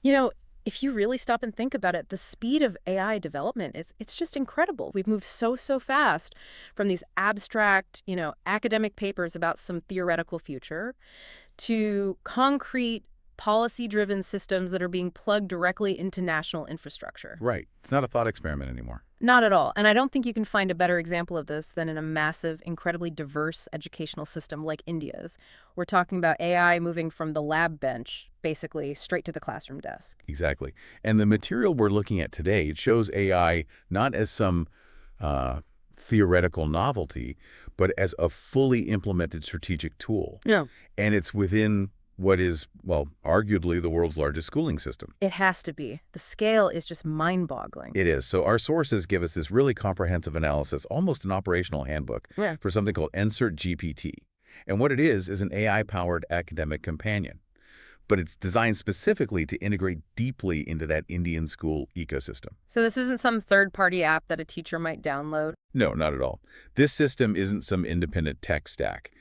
You know, if you really stop and think about it, the speed of AI development it's just incredible. We've moved so fast from these abstract, academic papers about some theoretical future to concrete policy-driven systems that are being plugged directly into national infrastructure. Right. It's not a thought experiment anymore. Not at all. And I don't think you can find a better example of this than in a massive, incredibly diverse educational system like India's. We're talking about AI moving from the lab bench, basically, straight to the classroom desk. Exactly. And the material we're looking at today, it shows AI not as some uh, theoretical novelty, but as a fully implemented strategic tool. Yeah. And it's within what is, well, arguably the world's largest schooling system. It has to be. The scale is just mind-boggling. It is. So our sources give us this really comprehensive analysis, almost an operational handbook, Yeah. for something called NCERT GPT. And what it is an AI-powered academic companion. But it's designed specifically to integrate deeply into that Indian school ecosystem. So this isn't some third-party app that a teacher might download? No, not at all. This system isn't some independent tech stack.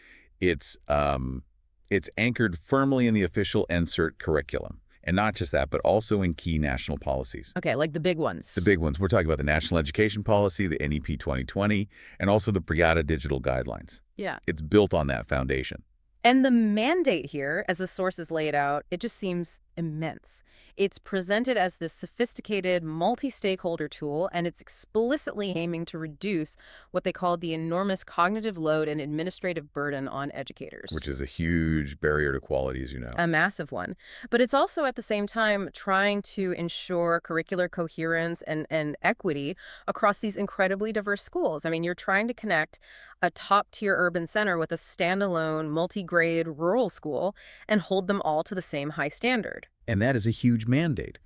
It's anchored firmly in the official NCERT curriculum. And not just that, but also in key national policies. Okay, like the big ones. The big ones. We're talking about the National Education Policy, the NEP 2020, and also the Priyada Digital Guidelines. Yeah. It's built on that foundation. And the mandate here, as the sources lay it out, it just seems immense. It's presented as this sophisticated, multi-stakeholder tool, and it's explicitly aiming to reduce what they call the enormous cognitive load and administrative burden on educators. Which is a huge barrier to quality, as you know. A massive one. But it's also at the same time trying to ensure curricular coherence and equity across these incredibly diverse schools. I mean, you're trying to connect a top-tier urban center with a standalone, multi-grade rural school and hold them all to the same high standard. And that is a huge mandate.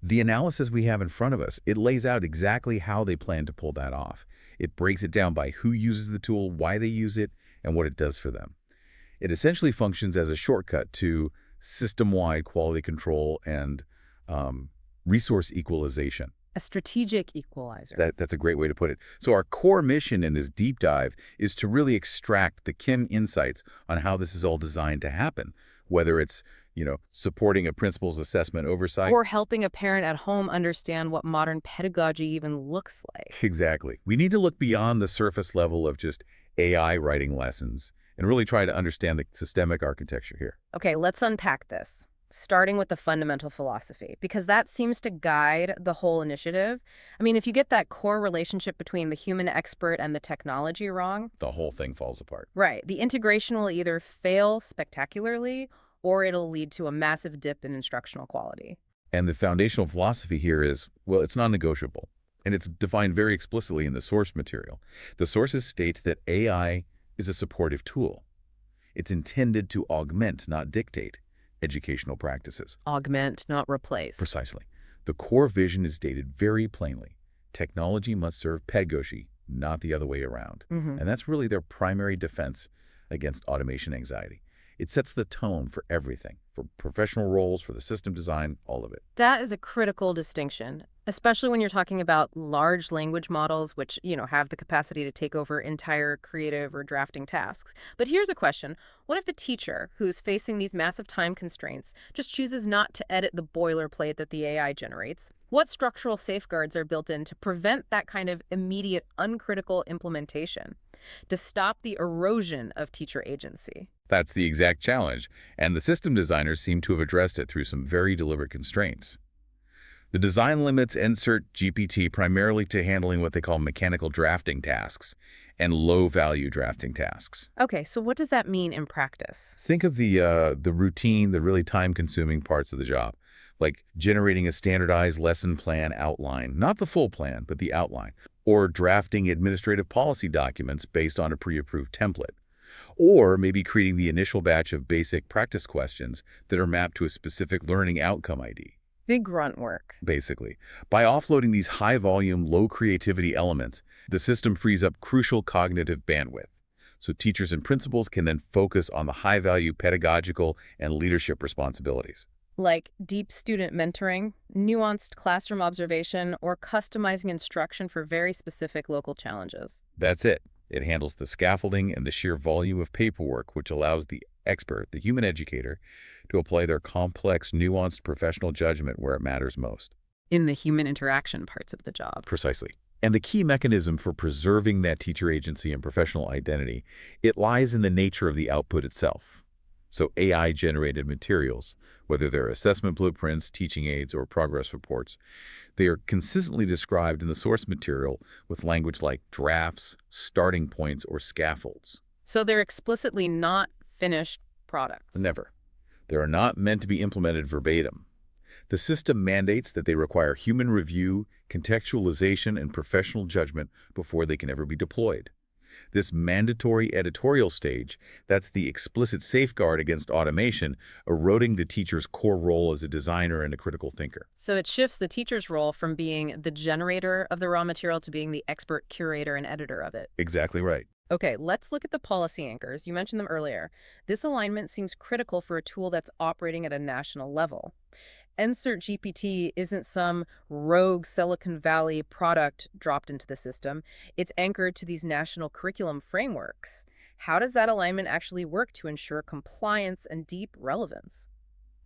The analysis we have in front of us, it lays out exactly how they plan to pull that off. It breaks it down by who uses the tool, why they use it, and what it does for them. It essentially functions as a shortcut to system-wide quality control and resource equalization. A strategic equalizer. That's a great way to put it. So our core mission in this deep dive is to really extract the Kim insights on how this is all designed to happen, whether it's, supporting a principal's assessment oversight. Or helping a parent at home understand what modern pedagogy even looks like. Exactly. We need to look beyond the surface level of just AI writing lessons and really try to understand the systemic architecture here. Okay, let's unpack this, starting with the fundamental philosophy, because that seems to guide the whole initiative. I mean, if you get that core relationship between the human expert and the technology wrong, The whole thing falls apart. right, the integration will either fail spectacularly or it'll lead to a massive dip in instructional quality. And the foundational philosophy here is, well, it's non-negotiable. And it's defined very explicitly in the source material. The sources state that AI is a supportive tool. It's intended to augment, not dictate, educational practices. Augment, not replace. Precisely. The core vision is stated very plainly. Technology must serve pedagogy, not the other way around. Mhm. And that's really their primary defense against automation anxiety. It sets the tone for everything, for professional roles, for the system design, all of it. That is a critical distinction, especially when you're talking about large language models, which, have the capacity to take over entire creative or drafting tasks. But here's a question. What if the teacher, who's facing these massive time constraints, just chooses not to edit the boilerplate that the AI generates? What structural safeguards are built in to prevent that kind of immediate, uncritical implementation, to stop the erosion of teacher agency? That's the exact challenge, and the system designers seem to have addressed it through some very deliberate constraints. The design limits NCERT GPT primarily to handling what they call mechanical drafting tasks and low-value drafting tasks. Okay, so what does that mean in practice? Think of the routine, the really time-consuming parts of the job, like generating a standardized lesson plan outline, not the full plan, but the outline, or drafting administrative policy documents based on a pre-approved template. Or maybe creating the initial batch of basic practice questions that are mapped to a specific learning outcome ID. Big grunt work. Basically, by offloading these high-volume, low-creativity elements, the system frees up crucial cognitive bandwidth. So teachers and principals can then focus on the high-value pedagogical and leadership responsibilities. Like deep student mentoring, nuanced classroom observation, or customizing instruction for very specific local challenges. That's it. It handles the scaffolding and the sheer volume of paperwork, which allows the expert, the human educator, to apply their complex, nuanced professional judgment where it matters most. In the human interaction parts of the job. Precisely. And the key mechanism for preserving that teacher agency and professional identity, it lies in the nature of the output itself. So AI-generated materials, whether they're assessment blueprints, teaching aids, or progress reports, they are consistently described in the source material with language like drafts, starting points, or scaffolds. So they're explicitly not finished products. Never. They are not meant to be implemented verbatim. The system mandates that they require human review, contextualization, and professional judgment before they can ever be deployed. This mandatory editorial stage, that's the explicit safeguard against automation, eroding the teacher's core role as a designer and a critical thinker. So it shifts the teacher's role from being the generator of the raw material to being the expert curator and editor of it. Exactly right. Okay, let's look at the policy anchors. You mentioned them earlier. This alignment seems critical for a tool that's operating at a national level. NCERT GPT isn't some rogue Silicon Valley product dropped into the system. It's anchored to these national curriculum frameworks. How does that alignment actually work to ensure compliance and deep relevance?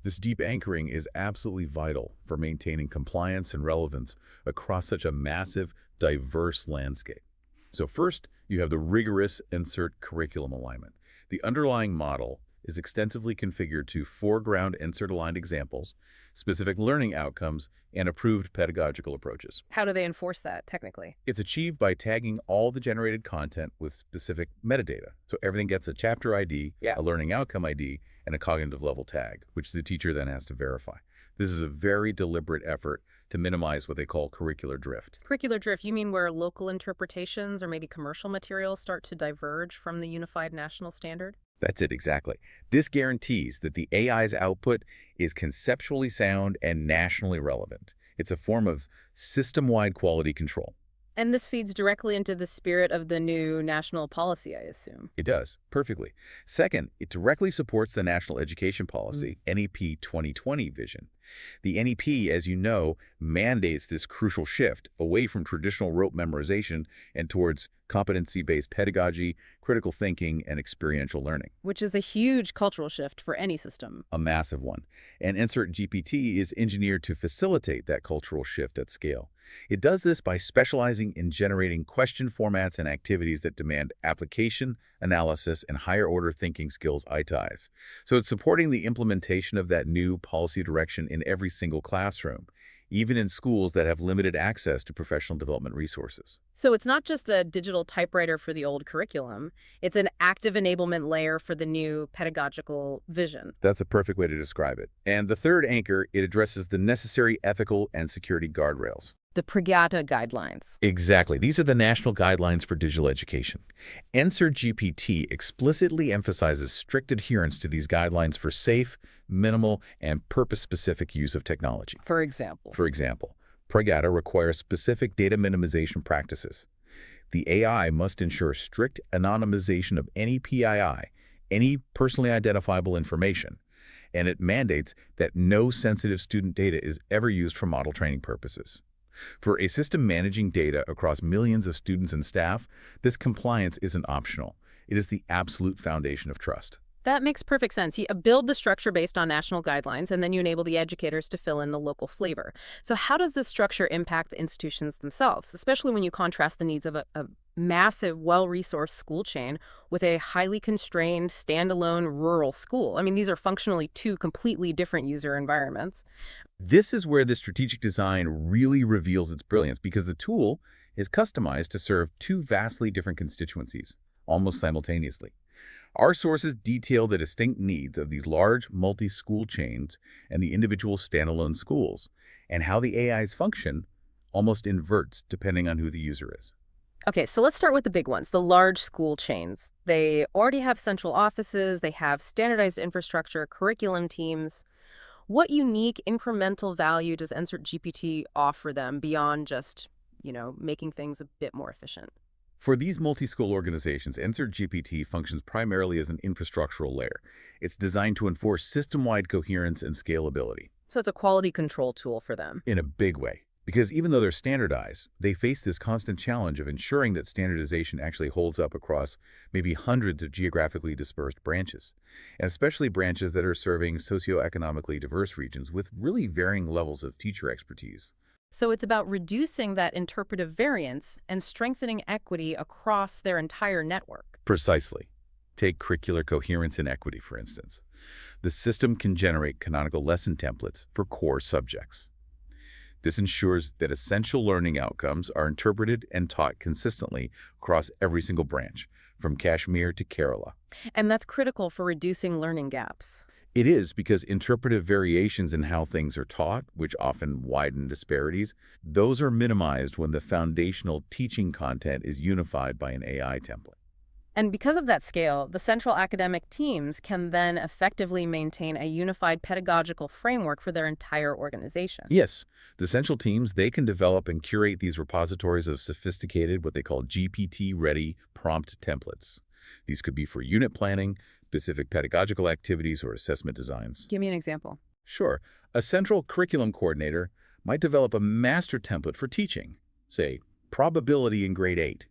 This deep anchoring is absolutely vital for maintaining compliance and relevance across such a massive, diverse landscape. So first, you have the rigorous NCERT curriculum alignment. The underlying model is extensively configured to foreground NCERT-aligned examples, specific learning outcomes, and approved pedagogical approaches. How do they enforce that technically? It's achieved by tagging all the generated content with specific metadata. So everything gets a chapter ID, a learning outcome ID, and a cognitive level tag, which the teacher then has to verify. This is a very deliberate effort to minimize what they call curricular drift. Curricular drift, you mean where local interpretations or maybe commercial materials start to diverge from the unified national standard? That's it, exactly. This guarantees that the AI's output is conceptually sound and nationally relevant. It's a form of system-wide quality control. And this feeds directly into the spirit of the new national policy, I assume. It does, perfectly. Second, it directly supports the National Education Policy, NEP 2020 vision. The NEP, as you know, mandates this crucial shift away from traditional rote memorization and towards competency-based pedagogy, critical thinking, and experiential learning. Which is a huge cultural shift for any system. A massive one. And NCERT GPT is engineered to facilitate that cultural shift at scale. It does this by specializing in generating question formats and activities that demand application, analysis, and higher-order thinking skills eye to eyes. So it's supporting the implementation of that new policy direction in every single classroom, even in schools that have limited access to professional development resources. So it's not just a digital typewriter for the old curriculum. It's an active enablement layer for the new pedagogical vision. That's a perfect way to describe it. And the third anchor, it addresses the necessary ethical and security guardrails. The Pragata guidelines. Exactly. These are the national guidelines for digital education. NCERT GPT explicitly emphasizes strict adherence to these guidelines for safe, minimal, and purpose-specific use of technology. For example, Pragata requires specific data minimization practices. The AI must ensure strict anonymization of any PII, any personally identifiable information, and it mandates that no sensitive student data is ever used for model training purposes. For a system managing data across millions of students and staff, this compliance isn't optional. It is the absolute foundation of trust. that makes perfect sense. You build the structure based on national guidelines, and then you enable the educators to fill in the local flavor. So how does this structure impact the institutions themselves, especially when you contrast the needs of a massive, well-resourced school chain with a highly constrained, standalone rural school? I mean, these are functionally two completely different user environments. This is where the strategic design really reveals its brilliance, because the tool is customized to serve two vastly different constituencies, almost simultaneously. Our sources detail the distinct needs of these large multi-school chains and the individual standalone schools, and how the AI's function almost inverts depending on who the user is. Okay, so let's start with the big ones, the large school chains. They already have central offices, they have standardized infrastructure, curriculum teams. What unique incremental value does NCERT GPT offer them beyond just, making things a bit more efficient? For these multi-school organizations, NCERT GPT functions primarily as an infrastructural layer. It's designed to enforce system-wide coherence and scalability. So it's a quality control tool for them. In a big way, Because even though they're standardized, they face this constant challenge of ensuring that standardization actually holds up across maybe hundreds of geographically dispersed branches, and especially branches that are serving socioeconomically diverse regions with really varying levels of teacher expertise. So it's about reducing that interpretive variance and strengthening equity across their entire network. Precisely. Take curricular coherence and equity, for instance. The system can generate canonical lesson templates for core subjects. This ensures that essential learning outcomes are interpreted and taught consistently across every single branch, from Kashmir to Kerala. And that's critical for reducing learning gaps. It is because interpretive variations in how things are taught, which often widen disparities, those are minimized when the foundational teaching content is unified by an AI template. And because of that scale, the central academic teams can then effectively maintain a unified pedagogical framework for their entire organization. Yes, the central teams, they can develop and curate these repositories of sophisticated, what they call GPT-ready prompt templates. These could be for unit planning, specific pedagogical activities, or assessment designs. Give me an example. Sure, a central curriculum coordinator might develop a master template for teaching, say, probability in grade 8.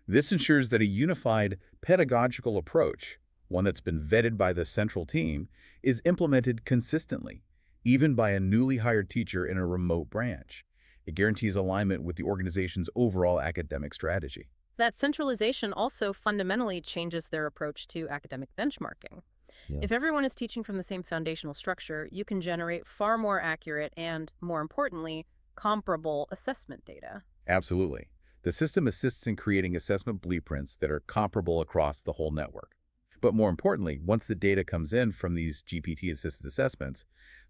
This ensures that a unified pedagogical approach, one that's been vetted by the central team, is implemented consistently, even by a newly hired teacher in a remote branch. It guarantees alignment with the organization's overall academic strategy. That centralization also fundamentally changes their approach to academic benchmarking. Yeah. If everyone is teaching from the same foundational structure, you can generate far more accurate and, more importantly, comparable assessment data. Absolutely. The system assists in creating assessment blueprints that are comparable across the whole network. But more importantly, once the data comes in from these GPT-assisted assessments,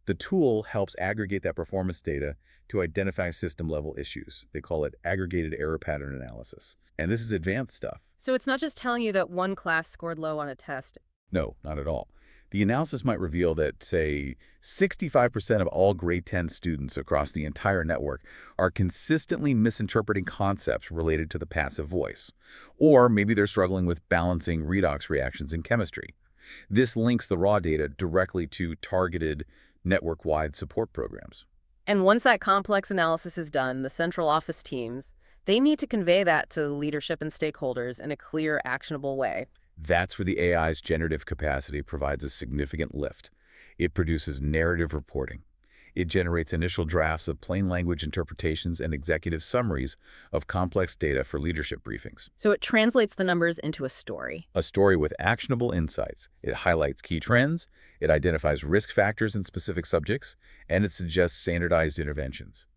the tool helps aggregate that performance data to identify system-level issues. They call it aggregated error pattern analysis. And this is advanced stuff. So it's not just telling you that one class scored low on a test. No, not at all. The analysis might reveal that, say, 65% of all grade 10 students across the entire network are consistently misinterpreting concepts related to the passive voice. Or maybe they're struggling with balancing redox reactions in chemistry. This links the raw data directly to targeted network-wide support programs. And once that complex analysis is done, the central office teams, they need to convey that to leadership and stakeholders in a clear, actionable way. That's where the AI's generative capacity provides a significant lift. It produces narrative reporting. It generates initial drafts of plain language interpretations and executive summaries of complex data for leadership briefings. So it translates the numbers into a story. A story with actionable insights. It highlights key trends, it identifies risk factors in specific subjects, and it suggests standardized interventions.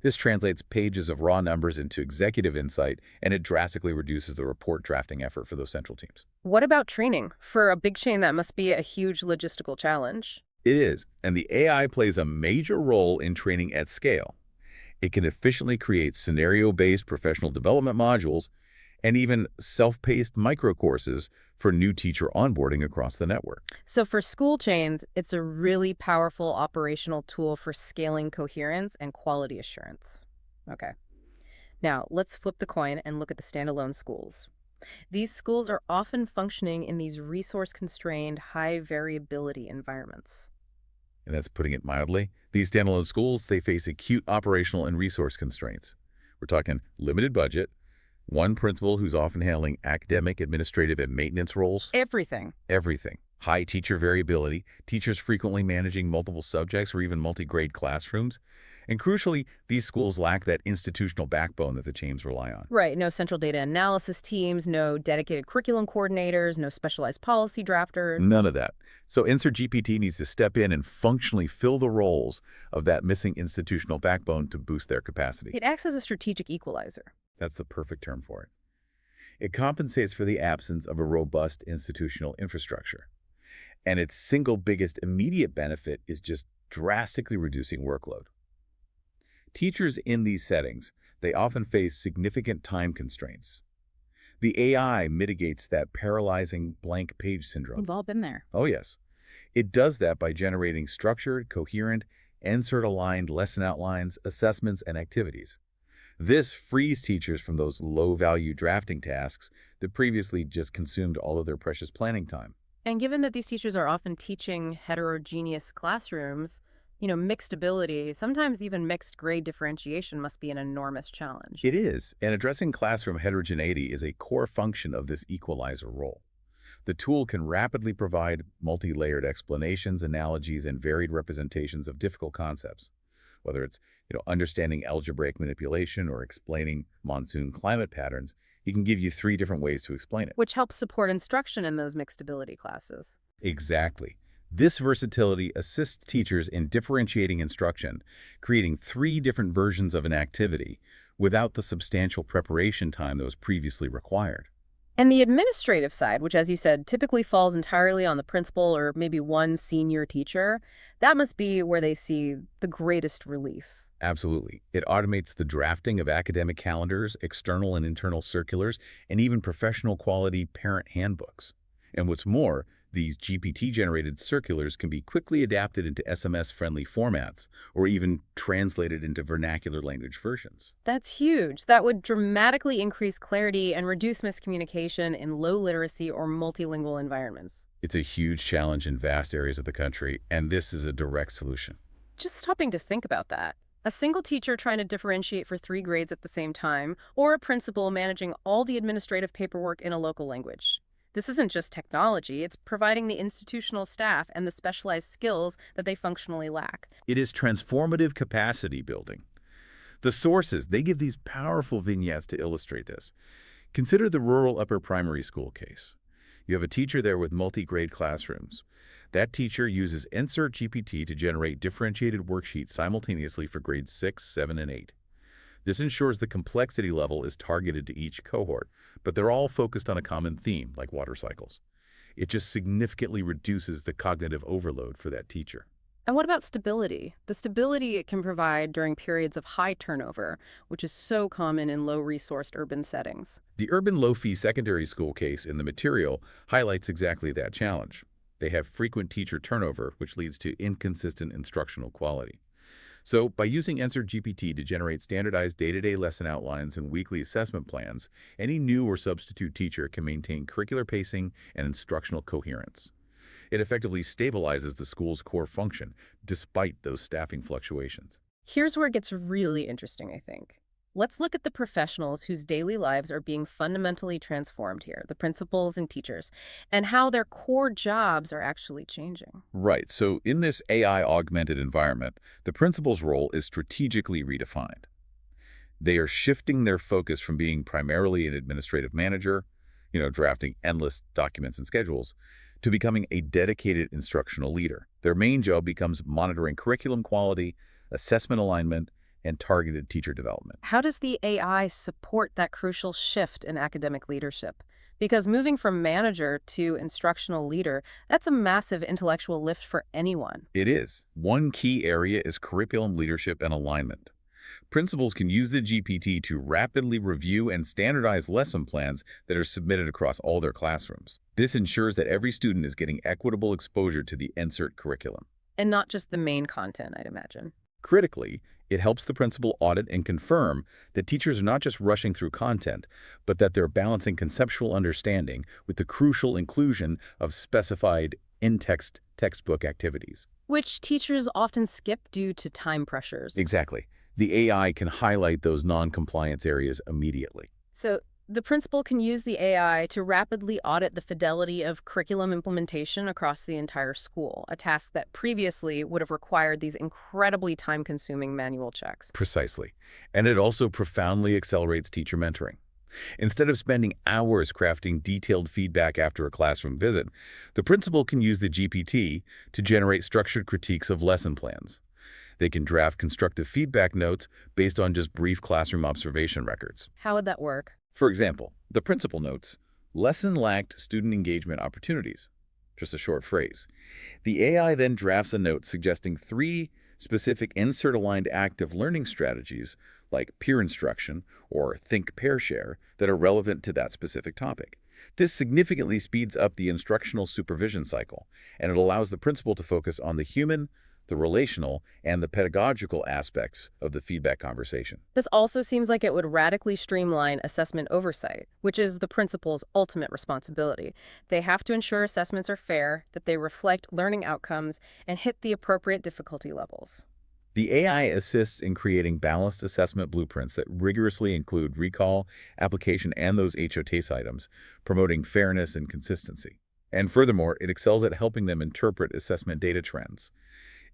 This translates pages of raw numbers into executive insight, and it drastically reduces the report drafting effort for those central teams. What about training? For a big chain, that must be a huge logistical challenge. It is, and the AI plays a major role in training at scale. It can efficiently create scenario-based professional development modules and even self-paced micro-courses for new teacher onboarding across the network. So for school chains, it's a really powerful operational tool for scaling coherence and quality assurance. Okay. Now, let's flip the coin and look at the standalone schools. These schools are often functioning in these resource-constrained, high-variability environments. And that's putting it mildly. These standalone schools, they face acute operational and resource constraints. We're talking limited budget, one principal who's often handling academic, administrative, and maintenance roles. Everything. Everything. High teacher variability, teachers frequently managing multiple subjects or even multi-grade classrooms. And crucially, these schools lack that institutional backbone that the chains rely on. Right. No central data analysis teams, no dedicated curriculum coordinators, no specialized policy drafters. None of that. So NCERT GPT needs to step in and functionally fill the roles of that missing institutional backbone to boost their capacity. It acts as a strategic equalizer. That's the perfect term for it. It compensates for the absence of a robust institutional infrastructure. And its single biggest immediate benefit is just drastically reducing workload. Teachers in these settings, they often face significant time constraints. The AI mitigates that paralyzing blank page syndrome. We've all been there. Oh, yes. It does that by generating structured, coherent, NCERT-aligned lesson outlines, assessments, and activities. This frees teachers from those low-value drafting tasks that previously just consumed all of their precious planning time. And given that these teachers are often teaching heterogeneous classrooms, Mixed ability, sometimes even mixed grade differentiation must be an enormous challenge. It is, and addressing classroom heterogeneity is a core function of this equalizer role. The tool can rapidly provide multi-layered explanations, analogies, and varied representations of difficult concepts. Whether it's understanding algebraic manipulation or explaining monsoon climate patterns, he can give you 3 different ways to explain it. Which helps support instruction in those mixed ability classes. Exactly. This versatility assists teachers in differentiating instruction, creating 3 different versions of an activity without the substantial preparation time that was previously required. And the administrative side, which, as you said, typically falls entirely on the principal or maybe one senior teacher, that must be where they see the greatest relief. Absolutely. It automates the drafting of academic calendars, external and internal circulars, and even professional quality parent handbooks. And what's more, these GPT-generated circulars can be quickly adapted into SMS-friendly formats or even translated into vernacular language versions. That's huge. That would dramatically increase clarity and reduce miscommunication in low literacy or multilingual environments. It's a huge challenge in vast areas of the country, and this is a direct solution. Just stopping to think about that. A single teacher trying to differentiate for 3 grades at the same time, or a principal managing all the administrative paperwork in a local language. This isn't just technology, it's providing the institutional staff and the specialized skills that they functionally lack. It is transformative capacity building. The sources, they give these powerful vignettes to illustrate this. Consider the rural upper primary school case. You have a teacher there with multi-grade classrooms. That teacher uses NCERT GPT to generate differentiated worksheets simultaneously for grades 6, 7, and 8. This ensures the complexity level is targeted to each cohort, but they're all focused on a common theme, like water cycles. It just significantly reduces the cognitive overload for that teacher. And what about stability? The stability it can provide during periods of high turnover, which is so common in low-resourced urban settings. The urban low-fee secondary school case in the material highlights exactly that challenge. They have frequent teacher turnover, which leads to inconsistent instructional quality. So, by using NCERT GPT to generate standardized day-to-day lesson outlines and weekly assessment plans, any new or substitute teacher can maintain curricular pacing and instructional coherence. It effectively stabilizes the school's core function, despite those staffing fluctuations. Here's where it gets really interesting, I think. Let's look at the professionals whose daily lives are being fundamentally transformed here, the principals and teachers, and how their core jobs are actually changing. Right, so in this AI-augmented environment, the principal's role is strategically redefined. They are shifting their focus from being primarily an administrative manager, drafting endless documents and schedules, to becoming a dedicated instructional leader. Their main job becomes monitoring curriculum quality, assessment alignment, and targeted teacher development. How does the AI support that crucial shift in academic leadership? Because moving from manager to instructional leader, that's a massive intellectual lift for anyone. It is. One key area is curriculum leadership and alignment. Principals can use the GPT to rapidly review and standardize lesson plans that are submitted across all their classrooms. This ensures that every student is getting equitable exposure to the NCERT curriculum. And not just the main content, I'd imagine. Critically, it helps the principal audit and confirm that teachers are not just rushing through content, but that they're balancing conceptual understanding with the crucial inclusion of specified in-text textbook activities. Which teachers often skip due to time pressures. Exactly. The AI can highlight those non-compliance areas immediately. So the principal can use the AI to rapidly audit the fidelity of curriculum implementation across the entire school, a task that previously would have required these incredibly time-consuming manual checks. Precisely. And it also profoundly accelerates teacher mentoring. Instead of spending hours crafting detailed feedback after a classroom visit, the principal can use the GPT to generate structured critiques of lesson plans. They can draft constructive feedback notes based on just brief classroom observation records. How would that work? For example, the principal notes, lesson lacked student engagement opportunities. Just a short phrase. The AI then drafts a note suggesting 3 specific insert-aligned active learning strategies like peer instruction or think pair share that are relevant to that specific topic. This significantly speeds up the instructional supervision cycle, and it allows the principal to focus on the human, the relational, and the pedagogical aspects of the feedback conversation. This also seems like it would radically streamline assessment oversight, which is the principal's ultimate responsibility. They have to ensure assessments are fair, that they reflect learning outcomes, and hit the appropriate difficulty levels. The AI assists in creating balanced assessment blueprints that rigorously include recall, application, and those HOTAS items, promoting fairness and consistency. And furthermore, it excels at helping them interpret assessment data trends.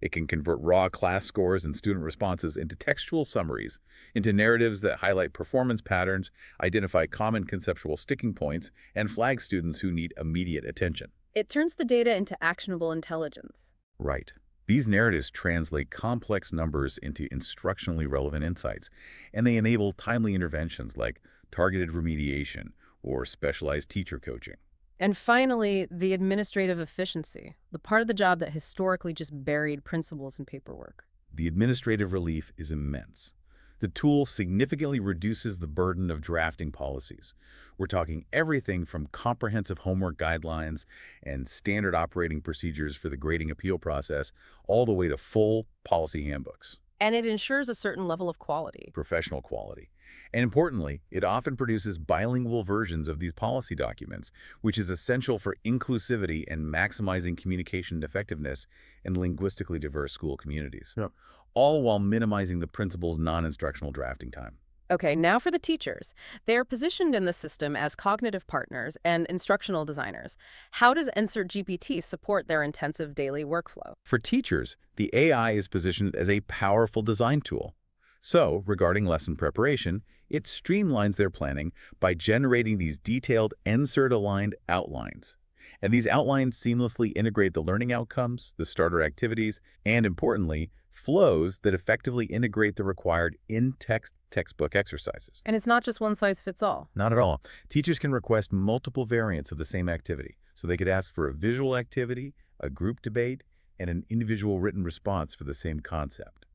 It can convert raw class scores and student responses into textual summaries, into narratives that highlight performance patterns, identify common conceptual sticking points, and flag students who need immediate attention. It turns the data into actionable intelligence. Right. These narratives translate complex numbers into instructionally relevant insights, and they enable timely interventions like targeted remediation or specialized teacher coaching. And finally, the administrative efficiency, the part of the job that historically just buried principals in paperwork. The administrative relief is immense. The tool significantly reduces the burden of drafting policies. We're talking everything from comprehensive homework guidelines and standard operating procedures for the grading appeal process, all the way to full policy handbooks. And it ensures a certain level of quality. Professional quality. And importantly, it often produces bilingual versions of these policy documents, which is essential for inclusivity and maximizing communication effectiveness in linguistically diverse school communities. Yeah. All while minimizing the principal's non-instructional drafting time. Okay, now for the teachers. They are positioned in the system as cognitive partners and instructional designers. How does NCERT GPT support their intensive daily workflow? For teachers, the AI is positioned as a powerful design tool. So, regarding lesson preparation, it streamlines their planning by generating these detailed NCERT-aligned outlines. And these outlines seamlessly integrate the learning outcomes, the starter activities, and importantly, flows that effectively integrate the required in-text textbook exercises. And it's not just one size fits all. Not at all. Teachers can request multiple variants of the same activity, so they could ask for a visual activity, a group debate, and an individual written response for the same concept.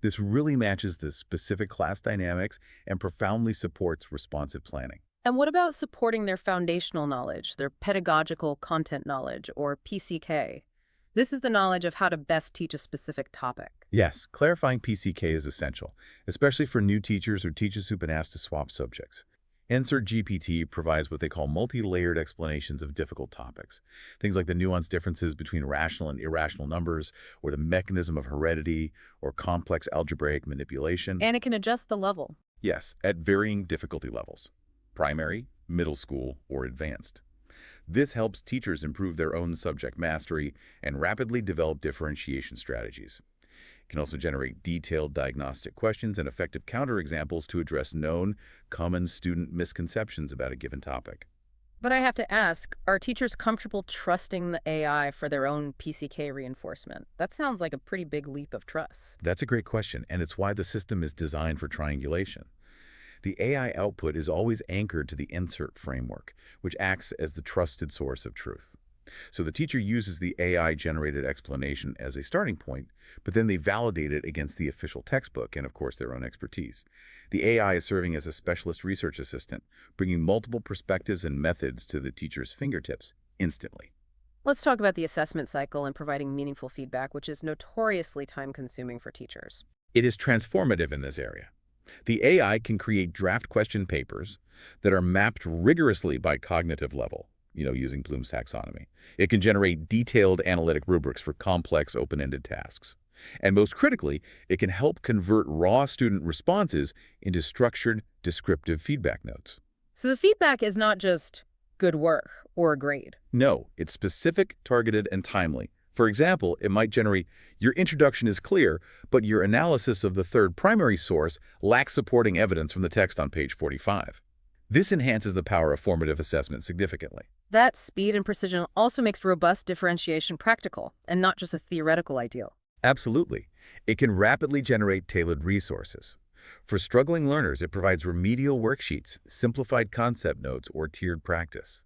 This really matches the specific class dynamics and profoundly supports responsive planning. And what about supporting their foundational knowledge, their pedagogical content knowledge, or PCK? This is the knowledge of how to best teach a specific topic. Yes, clarifying PCK is essential, especially for new teachers or teachers who've been asked to swap subjects. NCERT GPT provides what they call multi-layered explanations of difficult topics. Things like the nuanced differences between rational and irrational numbers, or the mechanism of heredity, or complex algebraic manipulation. And it can adjust the level. Yes, at varying difficulty levels. Primary, middle school, or advanced. This helps teachers improve their own subject mastery and rapidly develop differentiation strategies. It can also generate detailed diagnostic questions and effective counterexamples to address known, common student misconceptions about a given topic. But I have to ask, are teachers comfortable trusting the AI for their own PCK reinforcement? That sounds like a pretty big leap of trust. That's a great question, and it's why the system is designed for triangulation. The AI output is always anchored to the NCERT framework, which acts as the trusted source of truth. So the teacher uses the AI-generated explanation as a starting point, but then they validate it against the official textbook and, of course, their own expertise. The AI is serving as a specialist research assistant, bringing multiple perspectives and methods to the teacher's fingertips instantly. Let's talk about the assessment cycle and providing meaningful feedback, which is notoriously time-consuming for teachers. It is transformative in this area. The AI can create draft question papers that are mapped rigorously by cognitive level, using Bloom's taxonomy. It can generate detailed analytic rubrics for complex open-ended tasks. And most critically, it can help convert raw student responses into structured, descriptive feedback notes. So the feedback is not just good work or a grade. No, it's specific, targeted, and timely. For example, it might generate, your introduction is clear, but your analysis of the third primary source lacks supporting evidence from the text on page 45. This enhances the power of formative assessment significantly. That speed and precision also makes robust differentiation practical and not just a theoretical ideal. Absolutely. It can rapidly generate tailored resources. For struggling learners, it provides remedial worksheets, simplified concept notes, or tiered practice.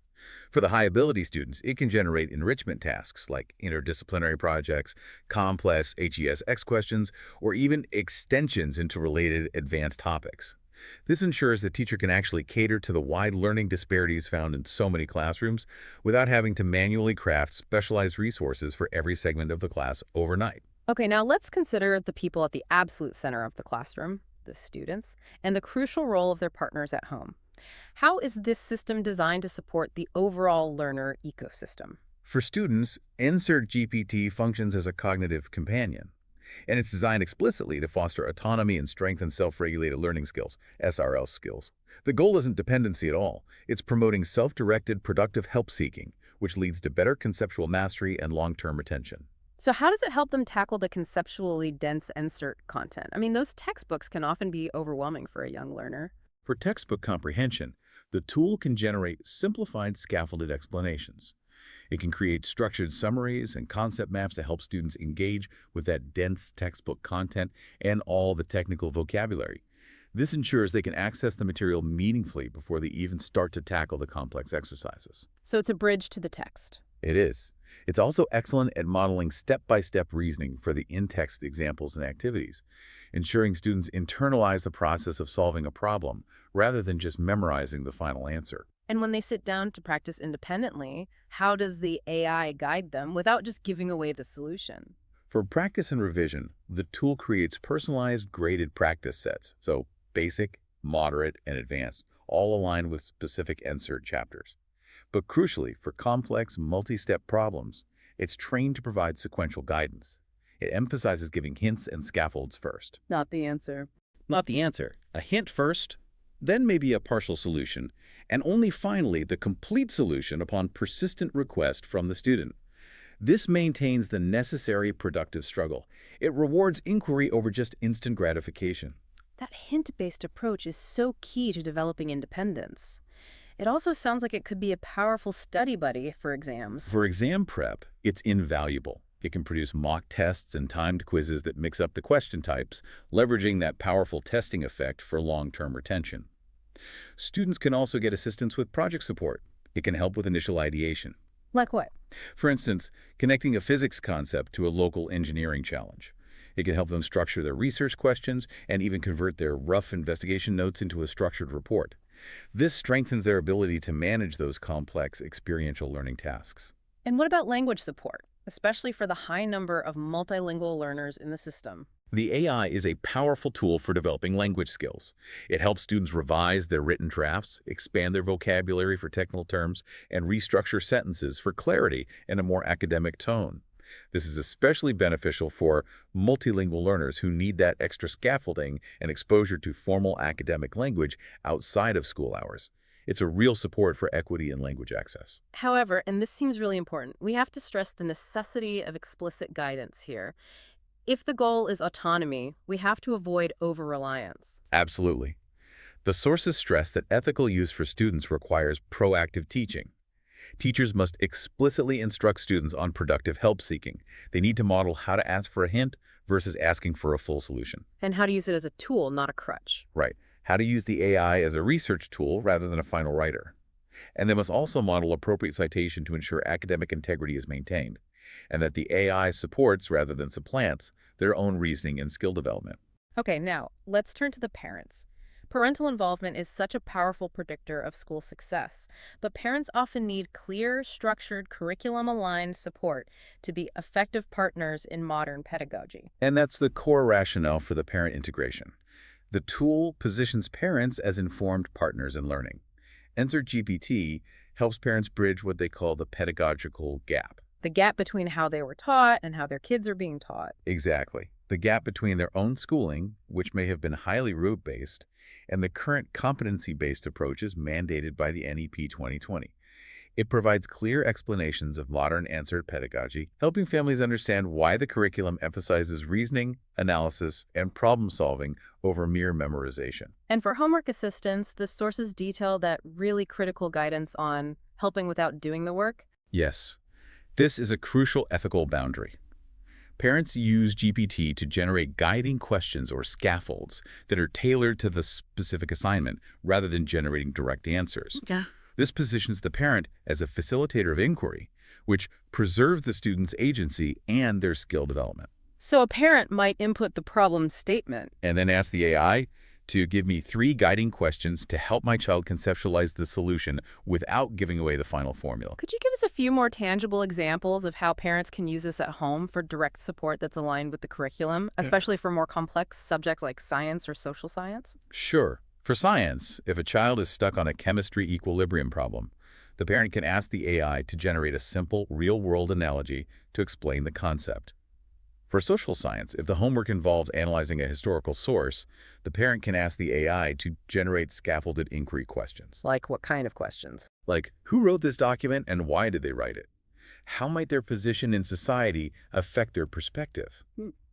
For the high-ability students, it can generate enrichment tasks like interdisciplinary projects, complex HESX questions, or even extensions into related advanced topics. This ensures the teacher can actually cater to the wide learning disparities found in so many classrooms without having to manually craft specialized resources for every segment of the class overnight. Okay, now let's consider the people at the absolute center of the classroom, the students, and the crucial role of their partners at home. How is this system designed to support the overall learner ecosystem? For students, NCERT GPT functions as a cognitive companion, and it's designed explicitly to foster autonomy and strengthen self-regulated learning skills, SRL skills. The goal isn't dependency at all. It's promoting self-directed, productive help-seeking, which leads to better conceptual mastery and long-term retention. So how does it help them tackle the conceptually dense insert content? I mean, those textbooks can often be overwhelming for a young learner. For textbook comprehension, the tool can generate simplified scaffolded explanations. It can create structured summaries and concept maps to help students engage with that dense textbook content and all the technical vocabulary. This ensures they can access the material meaningfully before they even start to tackle the complex exercises. So it's a bridge to the text. It is. It's also excellent at modeling step-by-step reasoning for the in-text examples and activities, ensuring students internalize the process of solving a problem rather than just memorizing the final answer. And when they sit down to practice independently, how does the AI guide them without just giving away the solution? For practice and revision, the tool creates personalized graded practice sets, so basic, moderate, and advanced, all aligned with specific NCERT chapters. But crucially, for complex, multi-step problems, it's trained to provide sequential guidance. It emphasizes giving hints and scaffolds first. Not the answer. Not the answer. A hint first, then maybe a partial solution, and only finally the complete solution upon persistent request from the student. This maintains the necessary productive struggle. It rewards inquiry over just instant gratification. That hint-based approach is so key to developing independence. It also sounds like it could be a powerful study buddy for exams. For exam prep, it's invaluable. It can produce mock tests and timed quizzes that mix up the question types, leveraging that powerful testing effect for long-term retention. Students can also get assistance with project support. It can help with initial ideation. Like what? For instance, connecting a physics concept to a local engineering challenge. It can help them structure their research questions and even convert their rough investigation notes into a structured report. This strengthens their ability to manage those complex experiential learning tasks. And what about language support, especially for the high number of multilingual learners in the system? The AI is a powerful tool for developing language skills. It helps students revise their written drafts, expand their vocabulary for technical terms, and restructure sentences for clarity and a more academic tone. This is especially beneficial for multilingual learners who need that extra scaffolding and exposure to formal academic language outside of school hours. It's a real support for equity in language access. However, and this seems really important, we have to stress the necessity of explicit guidance here. If the goal is autonomy, we have to avoid over-reliance. Absolutely. The sources stress that ethical use for students requires proactive teaching. Teachers must explicitly instruct students on productive help-seeking. They need to model how to ask for a hint versus asking for a full solution. And how to use it as a tool, not a crutch. Right. How to use the AI as a research tool rather than a final writer. And they must also model appropriate citation to ensure academic integrity is maintained, and that the AI supports rather than supplants their own reasoning and skill development. Okay, now let's turn to the parents. Parental involvement is such a powerful predictor of school success, but parents often need clear, structured, curriculum-aligned support to be effective partners in modern pedagogy. And that's the core rationale for the parent integration. The tool positions parents as informed partners in learning. NCERT GPT helps parents bridge what they call the pedagogical gap. The gap between how they were taught and how their kids are being taught. Exactly. The gap between their own schooling, which may have been highly rote-based, and the current competency-based approaches mandated by the NEP 2020. It provides clear explanations of modern NCERT pedagogy, helping families understand why the curriculum emphasizes reasoning, analysis, and problem-solving over mere memorization. And for homework assistance, the sources detail that really critical guidance on helping without doing the work. Yes, this is a crucial ethical boundary. Parents use GPT to generate guiding questions or scaffolds that are tailored to the specific assignment rather than generating direct answers. Yeah. This positions the parent as a facilitator of inquiry, which preserves the student's agency and their skill development. So a parent might input the problem statement. And then ask the AI to give me 3 guiding questions to help my child conceptualize the solution without giving away the final formula. Could you give us a few more tangible examples of how parents can use this at home for direct support that's aligned with the curriculum, especially for more complex subjects like science or social science? Sure. For science, if a child is stuck on a chemistry equilibrium problem, the parent can ask the AI to generate a simple, real-world analogy to explain the concept. For social science, if the homework involves analyzing a historical source, the parent can ask the AI to generate scaffolded inquiry questions. Like what kind of questions? Like, who wrote this document and why did they write it? How might their position in society affect their perspective?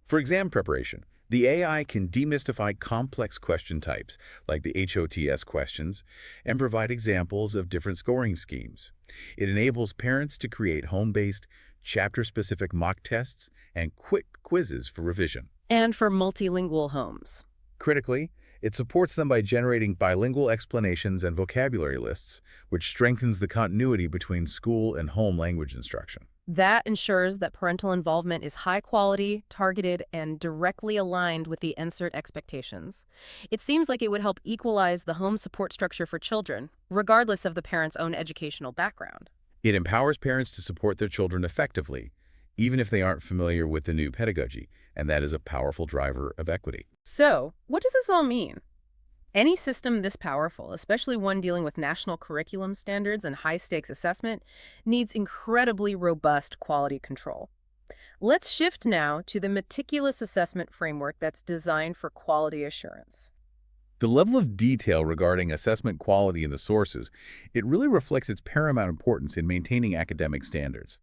For exam preparation, the AI can demystify complex question types, like the HOTS questions, and provide examples of different scoring schemes. It enables parents to create home-based, chapter-specific mock tests and quick quizzes for revision. And for multilingual homes. Critically, it supports them by generating bilingual explanations and vocabulary lists, which strengthens the continuity between school and home language instruction. That ensures that parental involvement is high quality, targeted, and directly aligned with the NCERT expectations. It seems like it would help equalize the home support structure for children, regardless of the parent's own educational background. It empowers parents to support their children effectively, even if they aren't familiar with the new pedagogy, and that is a powerful driver of equity. So, what does this all mean? Any system this powerful, especially one dealing with national curriculum standards and high-stakes assessment, needs incredibly robust quality control. Let's shift now to the meticulous assessment framework that's designed for quality assurance. The level of detail regarding assessment quality in the sources, it really reflects its paramount importance in maintaining academic standards.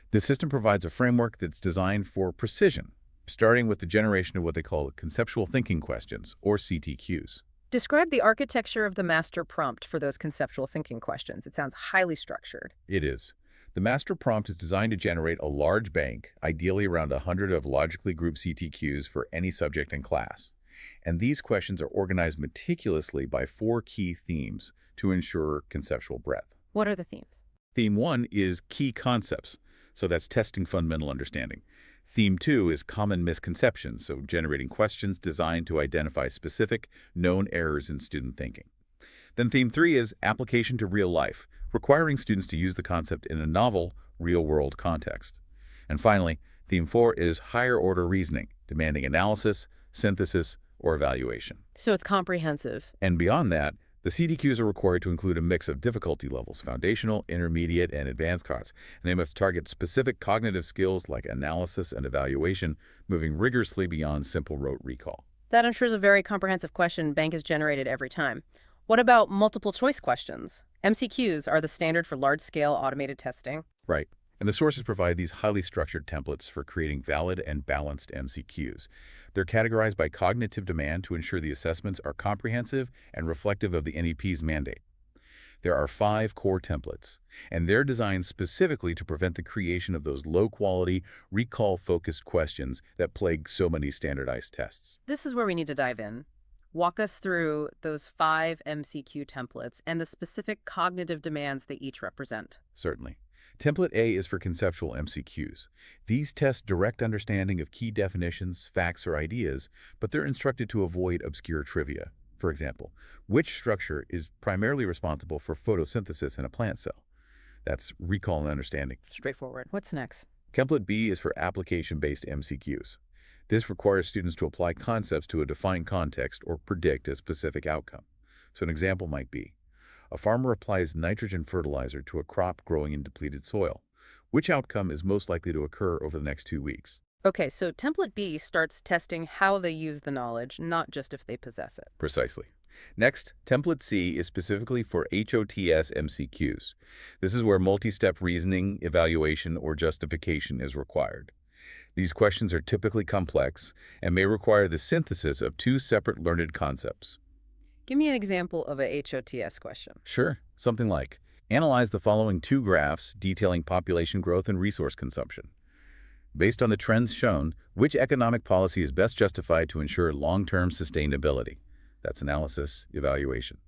The system provides a framework that's designed for precision, starting with the generation of what they call conceptual thinking questions, or CTQs. Describe the architecture of the master prompt for those conceptual thinking questions. It sounds highly structured. It is. The master prompt is designed to generate a large bank, ideally around 100 of logically grouped CTQs for any subject and class. And these questions are organized meticulously by 4 key themes to ensure conceptual breadth. What are the themes? Theme 1 is key concepts, so that's testing fundamental understanding. Theme 2 is common misconceptions, so generating questions designed to identify specific, known errors in student thinking. Then Theme 3 is application to real life, requiring students to use the concept in a novel, real-world context. And finally, Theme 4 is higher-order reasoning, demanding analysis, synthesis, or evaluation. So it's comprehensive. And beyond that, the CTQs are required to include a mix of difficulty levels, foundational, intermediate, and advanced cards, and they must target specific cognitive skills like analysis and evaluation, moving rigorously beyond simple rote recall. That ensures a very comprehensive question bank is generated every time. What about multiple choice questions? MCQs are the standard for large-scale automated testing. Right. And the sources provide these highly structured templates for creating valid and balanced MCQs. They're categorized by cognitive demand to ensure the assessments are comprehensive and reflective of the NEP's mandate. There are 5 core templates, and they're designed specifically to prevent the creation of those low-quality, recall-focused questions that plague so many standardized tests. This is where we need to dive in. Walk us through those 5 MCQ templates and the specific cognitive demands they each represent. Certainly. Template A is for conceptual MCQs. These test direct understanding of key definitions, facts, or ideas, but they're instructed to avoid obscure trivia. For example, which structure is primarily responsible for photosynthesis in a plant cell? That's recall and understanding. Straightforward. What's next? Template B is for application-based MCQs. This requires students to apply concepts to a defined context or predict a specific outcome. So an example might be, a farmer applies nitrogen fertilizer to a crop growing in depleted soil. Which outcome is most likely to occur over the next 2 weeks? Okay, so template B starts testing how they use the knowledge, not just if they possess it. Precisely. Next, template C is specifically for HOTS MCQs. This is where multi-step reasoning, evaluation, or justification is required. These questions are typically complex and may require the synthesis of 2 separate learned concepts. Give me an example of a HOTS question. Sure, something like, analyze the following 2 graphs detailing population growth and resource consumption. Based on the trends shown, which economic policy is best justified to ensure long-term sustainability? That's analysis, evaluation.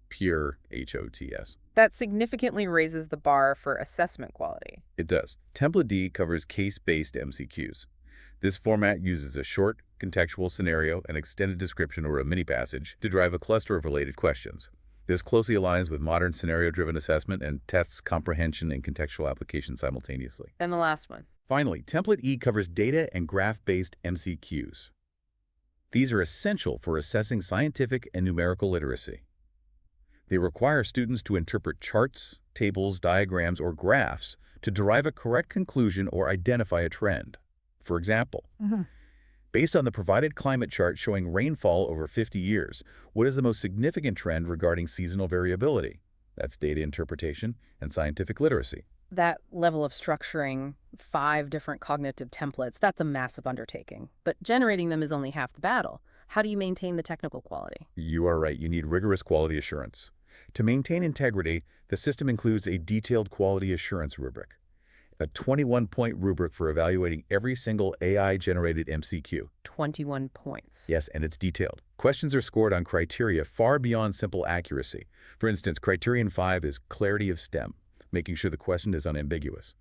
Pure HOTS. That significantly raises the bar for assessment quality. It does. Template D covers case-based MCQs. This format uses a short, contextual scenario, an extended description, or a mini passage to drive a cluster of related questions. This closely aligns with modern scenario-driven assessment and tests comprehension and contextual application simultaneously. And the last one. Finally, Template E covers data and graph-based MCQs. These are essential for assessing scientific and numerical literacy. They require students to interpret charts, tables, diagrams, or graphs to derive a correct conclusion or identify a trend. For example, based on the provided climate chart showing rainfall over 50 years, what is the most significant trend regarding seasonal variability? That's data interpretation and scientific literacy. That level of structuring 5 different cognitive templates, that's a massive undertaking. But generating them is only half the battle. How do you maintain the technical quality? You are right. You need rigorous quality assurance. To maintain integrity, the system includes a detailed quality assurance rubric, a 21-point rubric for evaluating every single AI-generated MCQ. 21 points. Yes, and it's detailed. Questions are scored on criteria far beyond simple accuracy. For instance, criterion 5 is clarity of stem, making sure the question is unambiguous.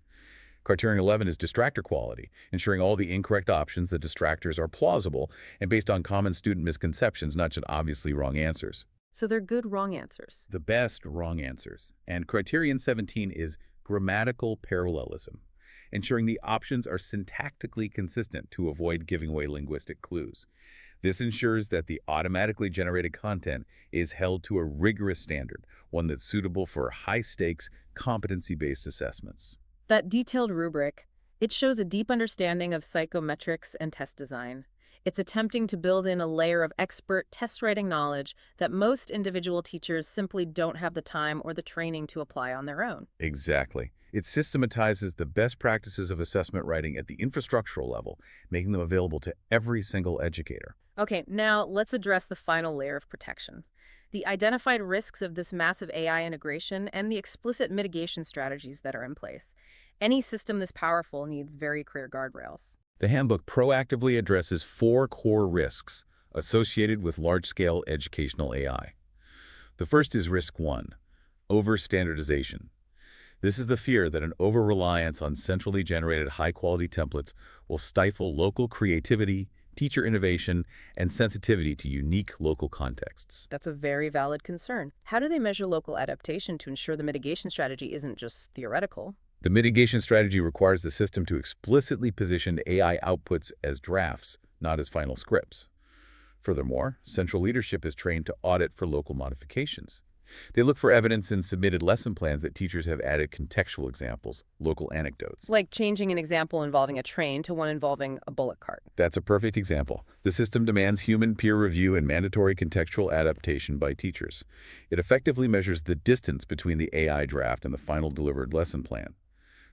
Criterion 11 is distractor quality, ensuring all the incorrect options, the distractors, are plausible and based on common student misconceptions, not just obviously wrong answers. So they're good wrong answers. The best wrong answers. And criterion 17 is grammatical parallelism, ensuring the options are syntactically consistent to avoid giving away linguistic clues. This ensures that the automatically generated content is held to a rigorous standard, one that's suitable for high-stakes, competency-based assessments. That detailed rubric, it shows a deep understanding of psychometrics and test design. It's attempting to build in a layer of expert test-writing knowledge that most individual teachers simply don't have the time or the training to apply on their own. Exactly. It systematizes the best practices of assessment writing at the infrastructural level, making them available to every single educator. Okay, now let's address the final layer of protection. The identified risks of this massive AI integration and the explicit mitigation strategies that are in place. Any system this powerful needs very clear guardrails. The handbook proactively addresses 4 core risks associated with large-scale educational AI. The first is risk 1, over-standardization. This is the fear that an over-reliance on centrally generated high-quality templates will stifle local creativity, teacher innovation, and sensitivity to unique local contexts. That's a very valid concern. How do they measure local adaptation to ensure the mitigation strategy isn't just theoretical? The mitigation strategy requires the system to explicitly position AI outputs as drafts, not as final scripts. Furthermore, central leadership is trained to audit for local modifications. They look for evidence in submitted lesson plans that teachers have added contextual examples, local anecdotes. Like changing an example involving a train to one involving a bullock cart. That's a perfect example. The system demands human peer review and mandatory contextual adaptation by teachers. It effectively measures the distance between the AI draft and the final delivered lesson plan.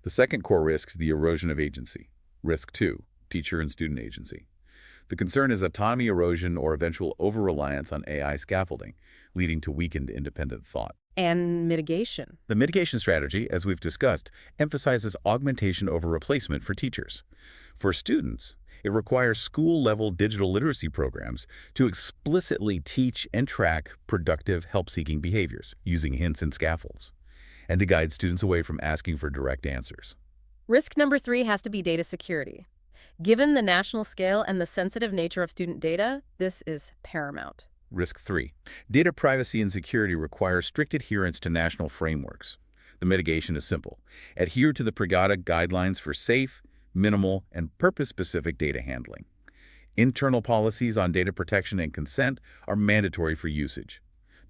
The second core risk is the erosion of agency. Risk 2, teacher and student agency. The concern is autonomy erosion or eventual over-reliance on AI scaffolding, leading to weakened independent thought. And mitigation. The mitigation strategy, as we've discussed, emphasizes augmentation over replacement for teachers. For students, it requires school-level digital literacy programs to explicitly teach and track productive help-seeking behaviors using hints and scaffolds, and to guide students away from asking for direct answers. Risk number 3 has to be data security. Given the national scale and the sensitive nature of student data, this is paramount. Risk 3. Data privacy and security require strict adherence to national frameworks. The mitigation is simple. Adhere to the PREGATA guidelines for safe, minimal, and purpose-specific data handling. Internal policies on data protection and consent are mandatory for usage.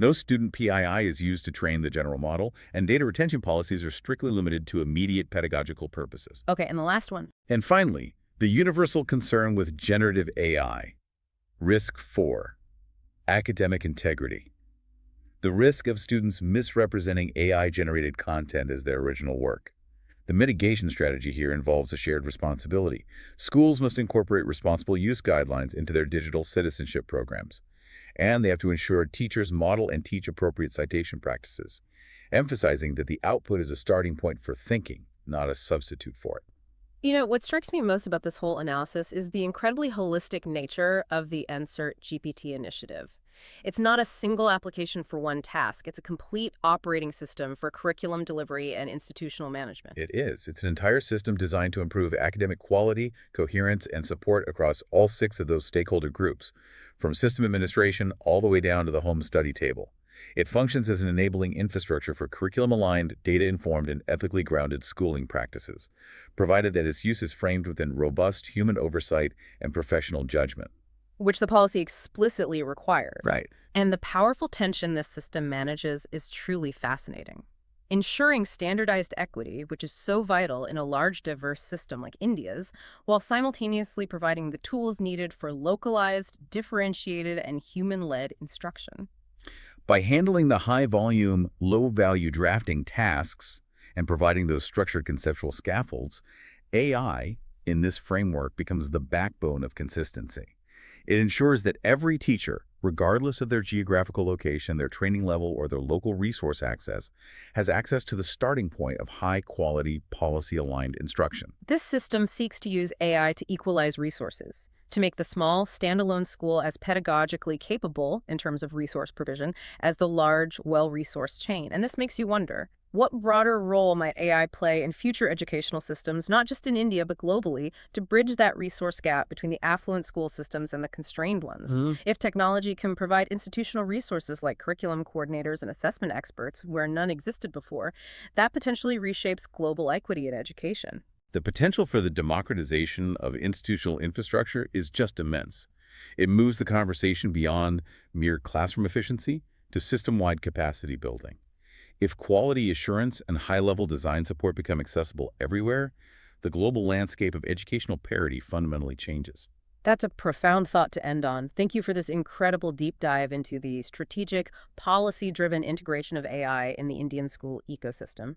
No student PII is used to train the general model, and data retention policies are strictly limited to immediate pedagogical purposes. Okay, and the last one. And finally, the universal concern with generative AI. Risk 4. Academic integrity. The risk of students misrepresenting AI-generated content as their original work. The mitigation strategy here involves a shared responsibility. Schools must incorporate responsible use guidelines into their digital citizenship programs. And they have to ensure teachers model and teach appropriate citation practices, emphasizing that the output is a starting point for thinking, not a substitute for it. You know, what strikes me most about this whole analysis is the incredibly holistic nature of the NCERT GPT initiative. It's not a single application for one task. It's a complete operating system for curriculum delivery and institutional management. It is. It's an entire system designed to improve academic quality, coherence, and support across all 6 of those stakeholder groups, from system administration all the way down to the home study table. It functions as an enabling infrastructure for curriculum-aligned, data-informed, and ethically grounded schooling practices, provided that its use is framed within robust human oversight and professional judgment. Which the policy explicitly requires. Right. And the powerful tension this system manages is truly fascinating. Ensuring standardized equity, which is so vital in a large, diverse system like India's, while simultaneously providing the tools needed for localized, differentiated, and human-led instruction. By handling the high-volume, low-value drafting tasks and providing those structured conceptual scaffolds, AI in this framework becomes the backbone of consistency. It ensures that every teacher, regardless of their geographical location, their training level, or their local resource access, has access to the starting point of high-quality, policy-aligned instruction. This system seeks to use AI to equalize resources, to make the small, standalone school as pedagogically capable, in terms of resource provision, as the large, well-resourced chain. And this makes you wonder, what broader role might AI play in future educational systems, not just in India, but globally, to bridge that resource gap between the affluent school systems and the constrained ones? If technology can provide institutional resources like curriculum coordinators and assessment experts where none existed before, that potentially reshapes global equity in education. The potential for the democratization of institutional infrastructure is just immense. It moves the conversation beyond mere classroom efficiency to system-wide capacity building. If quality assurance and high-level design support become accessible everywhere, the global landscape of educational parity fundamentally changes. That's a profound thought to end on. Thank you for this incredible deep dive into the strategic, policy-driven integration of AI in the Indian school ecosystem.